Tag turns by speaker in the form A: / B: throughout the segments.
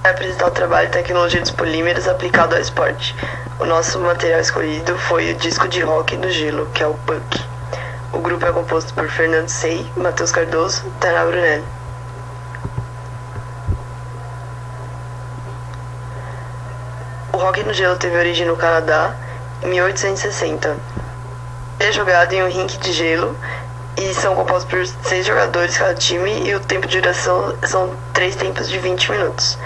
A: Vai apresentar o trabalho e tecnologia dos polímeros aplicado ao esporte. O nosso material escolhido foi o disco de hóquei no gelo, que é o puck. O grupo é composto por Fernando Sei, Matheus Cardoso e Tainá Brunelli. O hóquei no gelo teve origem no Canadá em 1860. É jogado em um rink de gelo e são compostos por 6 jogadores cada time e o tempo de duração são 3 tempos de 20 minutos.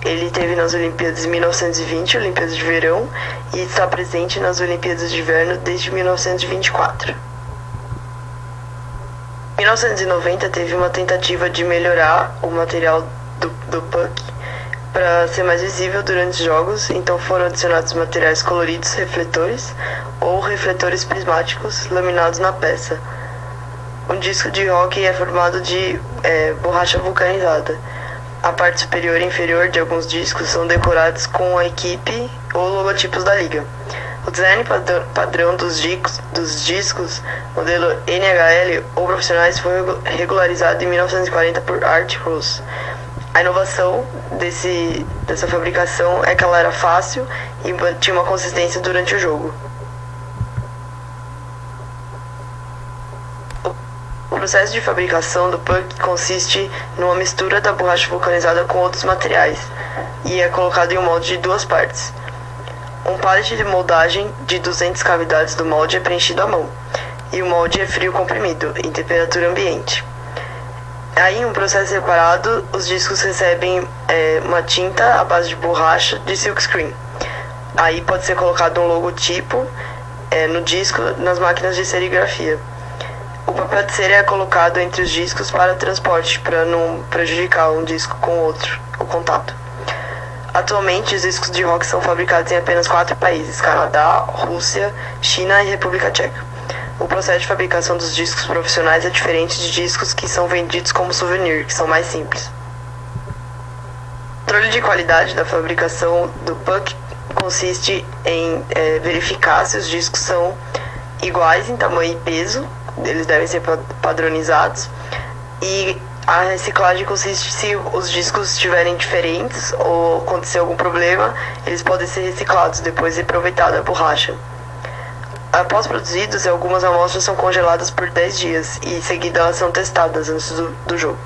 A: Ele teve nas Olimpíadas de 1920, Olimpíadas de Verão, e está presente nas Olimpíadas de Inverno desde 1924. Em 1990 teve uma tentativa de melhorar o material do puck para ser mais visível durante os jogos, então foram adicionados materiais coloridos refletores ou refletores prismáticos laminados na peça. Um disco de hóquei é formado de borracha vulcanizada. A parte superior e inferior de alguns discos são decorados com a equipe ou logotipos da liga. O design padrão dos discos, modelo NHL ou profissionais, foi regularizado em 1940 por Art Ross. A inovação dessa fabricação é que ela era fácil e tinha uma consistência durante o jogo. O processo de fabricação do puck consiste numa mistura da borracha vulcanizada com outros materiais e é colocado em um molde de 2 partes. Um pallet de moldagem de 200 cavidades do molde é preenchido à mão e o molde é frio comprimido, em temperatura ambiente. Aí, em um processo separado, os discos recebem uma tinta à base de borracha de silkscreen. Aí pode ser colocado um logotipo no disco nas máquinas de serigrafia. O papel de cera é colocado entre os discos para transporte, para não prejudicar um disco com o outro, o contato. Atualmente, os discos de rock são fabricados em apenas 4 países: Canadá, Rússia, China e República Tcheca. O processo de fabricação dos discos profissionais é diferente de discos que são vendidos como souvenir, que são mais simples. O controle de qualidade da fabricação do puck consiste em verificar se os discos são iguais em tamanho e peso, eles devem ser padronizados, e a reciclagem consiste se os discos estiverem diferentes ou acontecer algum problema, eles podem ser reciclados, depois aproveitada a borracha. Após produzidos, algumas amostras são congeladas por 10 dias e em seguida elas são testadas antes do jogo.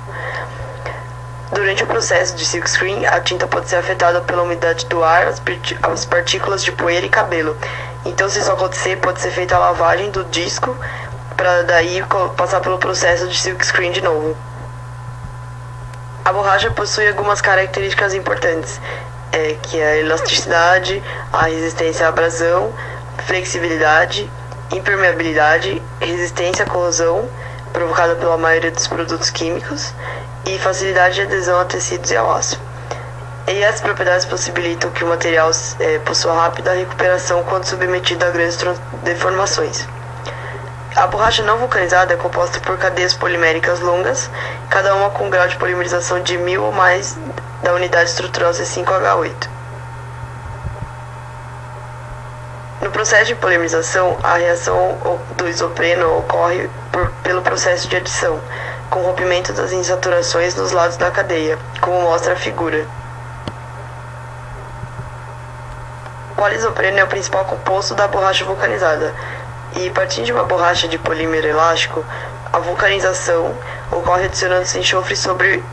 A: Durante o processo de silkscreen, a tinta pode ser afetada pela umidade do ar, as partículas de poeira e cabelo. Então, se isso acontecer, pode ser feita a lavagem do disco para daí passar pelo processo de silkscreen de novo. A borracha possui algumas características importantes, que é a elasticidade, a resistência à abrasão, flexibilidade, impermeabilidade, resistência à corrosão provocada pela maioria dos produtos químicos e facilidade de adesão a tecidos e ao aço. E essas propriedades possibilitam que o material possua rápida recuperação quando submetido a grandes deformações. A borracha não vulcanizada é composta por cadeias poliméricas longas, cada uma com um grau de polimerização de 1000 ou mais da unidade estrutural C5H8. No processo de polimerização, a reação do isopreno ocorre pelo processo de adição, com rompimento das insaturações nos lados da cadeia, como mostra a figura. O poliisopreno é o principal composto da borracha vulcanizada, e partindo de uma borracha de polímero elástico, a vulcanização ocorre adicionando-se enxofre sobre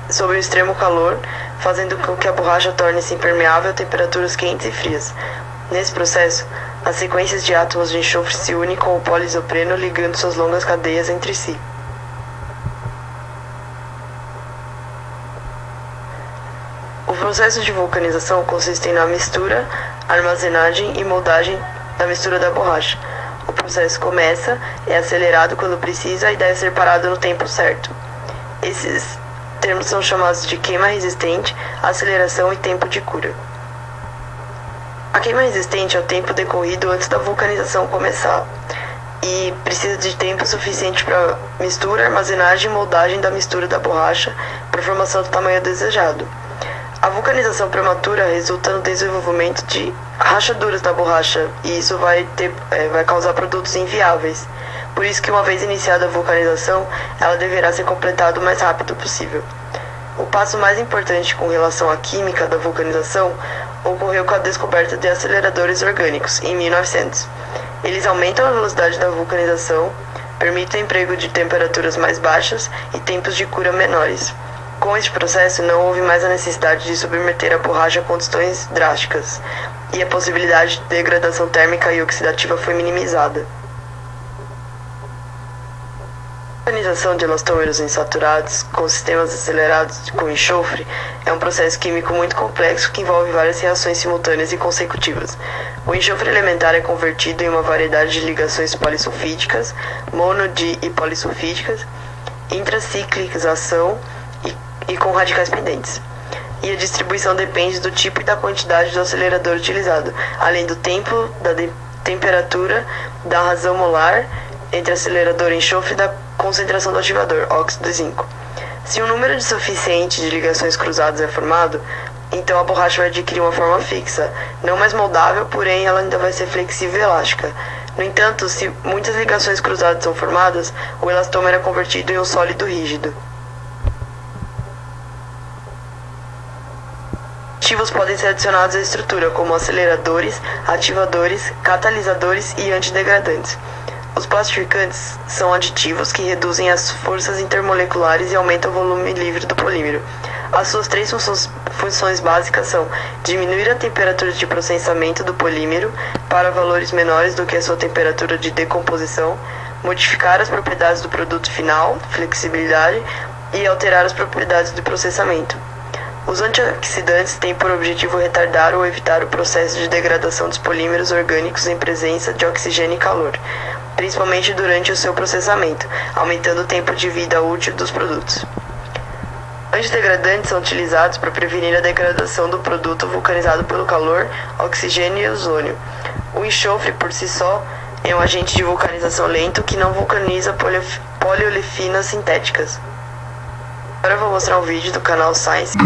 A: o extremo calor, fazendo com que a borracha torne-se impermeável a temperaturas quentes e frias. Nesse processo, as sequências de átomos de enxofre se unem com o poliisopreno, ligando suas longas cadeias entre si. O processo de vulcanização consiste na mistura, armazenagem e moldagem da mistura da borracha. O processo começa, é acelerado quando precisa e deve ser parado no tempo certo. Esses termos são chamados de queima resistente, aceleração e tempo de cura. A queima resistente é o tempo decorrido antes da vulcanização começar e precisa de tempo suficiente para mistura, armazenagem e moldagem da mistura da borracha para a formação do tamanho desejado. A vulcanização prematura resulta no desenvolvimento de rachaduras da borracha e isso vai causar produtos inviáveis. Por isso que uma vez iniciada a vulcanização, ela deverá ser completada o mais rápido possível. O passo mais importante com relação à química da vulcanização ocorreu com a descoberta de aceleradores orgânicos, em 1900. Eles aumentam a velocidade da vulcanização, permitem o emprego de temperaturas mais baixas e tempos de cura menores. Com este processo, não houve mais a necessidade de submeter a borracha a condições drásticas, e a possibilidade de degradação térmica e oxidativa foi minimizada. A vulcanização de elastômeros insaturados com sistemas acelerados com enxofre é um processo químico muito complexo que envolve várias reações simultâneas e consecutivas. O enxofre elementar é convertido em uma variedade de ligações polissulfídicas, mono-, di- e polissulfídicas, intraciclização e com radicais pendentes. E a distribuição depende do tipo e da quantidade do acelerador utilizado, além do tempo, da temperatura, da razão molar entre acelerador e enxofre e da concentração do ativador, óxido de zinco. Se um número suficiente de ligações cruzadas é formado, então a borracha vai adquirir uma forma fixa, não mais moldável, porém ela ainda vai ser flexível e elástica. No entanto, se muitas ligações cruzadas são formadas, o elastômero é convertido em um sólido rígido. Aditivos podem ser adicionados à estrutura, como aceleradores, ativadores, catalisadores e antidegradantes. Os plastificantes são aditivos que reduzem as forças intermoleculares e aumentam o volume livre do polímero. As suas três funções básicas são diminuir a temperatura de processamento do polímero para valores menores do que a sua temperatura de decomposição, modificar as propriedades do produto final, flexibilidade, e alterar as propriedades do processamento. Os antioxidantes têm por objetivo retardar ou evitar o processo de degradação dos polímeros orgânicos em presença de oxigênio e calor, principalmente durante o seu processamento, aumentando o tempo de vida útil dos produtos. Antidegradantes são utilizados para prevenir a degradação do produto vulcanizado pelo calor, oxigênio e ozônio. O enxofre, por si só, é um agente de vulcanização lento que não vulcaniza poliolefinas sintéticas. Agora eu vou mostrar um vídeo do canal Science.